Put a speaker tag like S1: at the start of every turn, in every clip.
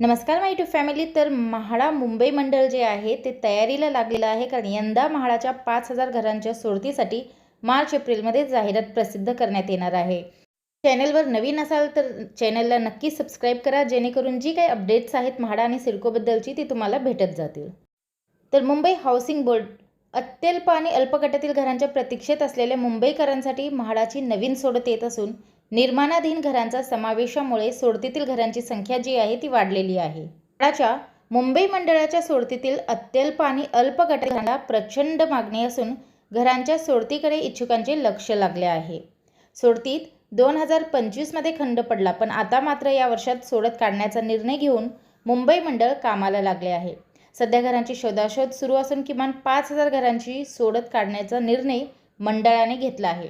S1: नमस्कार माय to family. तर म्हाडा मुंबई मंडळ जे आहे ते तयारीला लागलेलं आहे, कारण यंदा म्हाडाच्या 5,000 घरांच्या सोडतीसाठी मार्च एप्रिलमध्ये जाहिरात प्रसिद्ध करण्यात येणार आहे। चॅनलवर नवीन असाल तर चॅनलला नक्की सबस्क्राईब करा, जेणेकरून जी काही अपडेट्स आहेत म्हाडा आणि सिडकोबद्दलची ती तुम्हाला भेटत जातील। तर मुंबई हाऊसिंग बोर्ड अत्यल्प आणि अल्प गटातील घरांच्या प्रतीक्षेत असलेल्या मुंबईकरांसाठी म्हाडाची नवीन सोडत येत असून निर्माणाधीन घरांचा समावेशामुळे सोडतीतील घरांची संख्या जी आहे ती वाढलेली आहे। म्हाडाच्या मुंबई मंडळाच्या सोडतीतील अत्यल्प आणि अल्प गटाला प्रचंड मागणी असून घरांच्या सोडतीकडे इच्छुकांचे लक्ष लागले आहे। सोडतीत 2025 मध्ये खंड पडला, पण आता मात्र या वर्षात सोडत काढण्याचा निर्णय घेऊन मुंबई मंडळ कामाला लागले आहे। सध्या घरांची शोधाशोध सुरू असून किमान 5,000 घरांची सोडत काढण्याचा निर्णय मंडळाने घेतला आहे।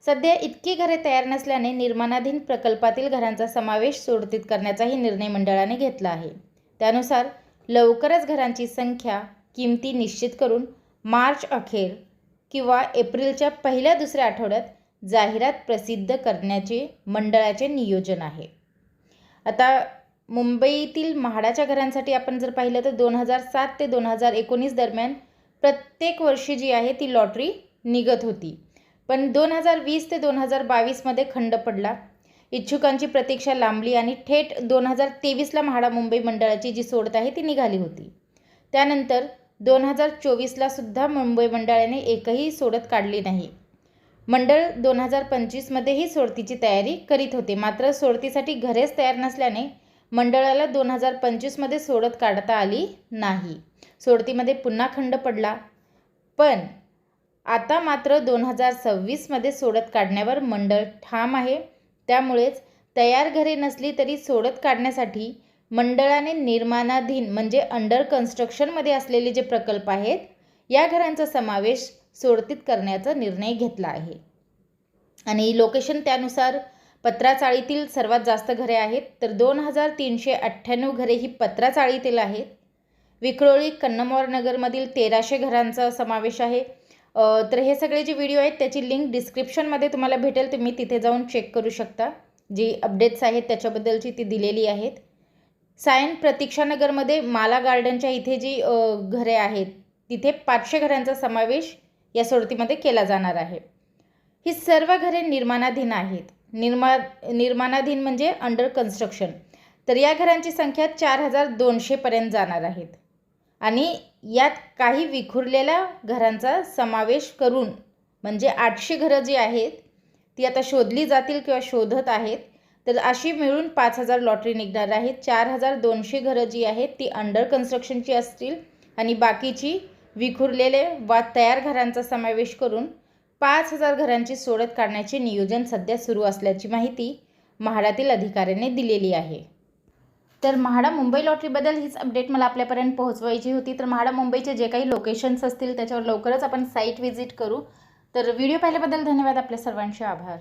S1: सध्या इतकी घरे तयार नसल्याने निर्माणाधीन प्रकल्पातील घरांचा समावेश सोडतीत करण्याचाही निर्णय मंडळाने घेतला आहे। त्यानुसार लवकरच घरांची संख्या, किमती निश्चित करून मार्च अखेर किंवा एप्रिलच्या पहिल्या दुसऱ्या आठवड्यात जाहिरात प्रसिद्ध करण्याचे मंडळाचे नियोजन आहे। आता मुंबईतील म्हाडाच्या घरांसाठी आपण जर पाहिलं तर 2007 ते 2019 दरम्यान प्रत्येक वर्षी जी आहे ती लॉटरी निघत होती, पण 2020 ते 2022 मध्ये खंड पडला। इच्छुकांची प्रतीक्षा लांबली आणि थेट 2023ला म्हाडा मुंबई मंडळाची जी सोडत आहे ती निघाली होती। त्यानंतर 2024ला सुद्धा मुंबई मंडळाने एकही सोडत काढली नाही। मंडळ 2025 मध्येही सोडतीची तयारी करीत होते, मात्र सोडतीसाठी घरेच तयार नसल्याने मंडळाला 2025 मध्ये सोडत काढता आली नाही। सोडतीमध्ये पुन्हा खंड पडला, पण आता मात्र 2026 मध्ये सोडत काढण्यावर मंडळ ठाम आहे। त्यामुळेच तयार घरे नसली तरी सोडत काढण्यासाठी मंडळाने निर्माणाधीन म्हणजे अंडर कन्स्ट्रक्शनमध्ये असलेले जे प्रकल्प आहेत या घरांचा समावेश सोडतीत करण्याचा निर्णय घेतला आहे। आणि लोकेशन त्यानुसार पत्राचाळीतील सर्वात जास्त घरे आहेत, तर 2398 घरे ही पत्राचाळीतील आहेत। विक्रोळी कन्नमवार नगरमधील 1300 घरांचा समावेश आहे। तर हे सगळे जे व्हिडिओ आहेत त्याची लिंक डिस्क्रिप्शनमध्ये तुम्हाला भेटेल, तुम्ही तिथे जाऊन चेक करू शकता। जी अपडेट्स आहेत त्याच्याबद्दलची ती दिलेली आहेत। सायन प्रतीक्षानगरमध्ये माला गार्डनच्या इथे जी घरे आहेत तिथे 500 घरांचा समावेश या सोडतीमध्ये केला जाणार आहे। ही सर्व घरे निर्माणाधीन आहेत। निर्माणाधीन म्हणजे अंडर कन्स्ट्रक्शन। तर या घरांची संख्या 4200 पर्यंत जाणार आहेत आणि यात काही विखुरलेल्या घरांचा समावेश करून म्हणजे 800 घरं जी आहेत ती आता शोधली जातील किंवा शोधत आहेत। तर अशी मिळून 5,000 लॉटरी निघणार आहे। 4200 घरं जी आहेत ती अंडर कन्स्ट्रक्शनची असतील आणि बाकीची विखुरलेले वा तयार घरांचा समावेश करून 5,000 घरांची सोडत काढण्याचे नियोजन सध्या सुरू असल्याची माहिती म्हाडातील अधिकाऱ्यांनी दिलेली आहे। तर म्हाडा मुंबई लॉटरीबद्दल हीच अपडेट मला आपल्यापर्यंत पोहोचवायची होती। तर म्हाडा मुंबईचे जे काही लोकेशन्स असतील त्याच्यावर लवकरच आपण साईट व्हिजिट करू। तर व्हिडिओ पाहिल्याबद्दल धन्यवाद, आपल्या सर्वांचे आभार।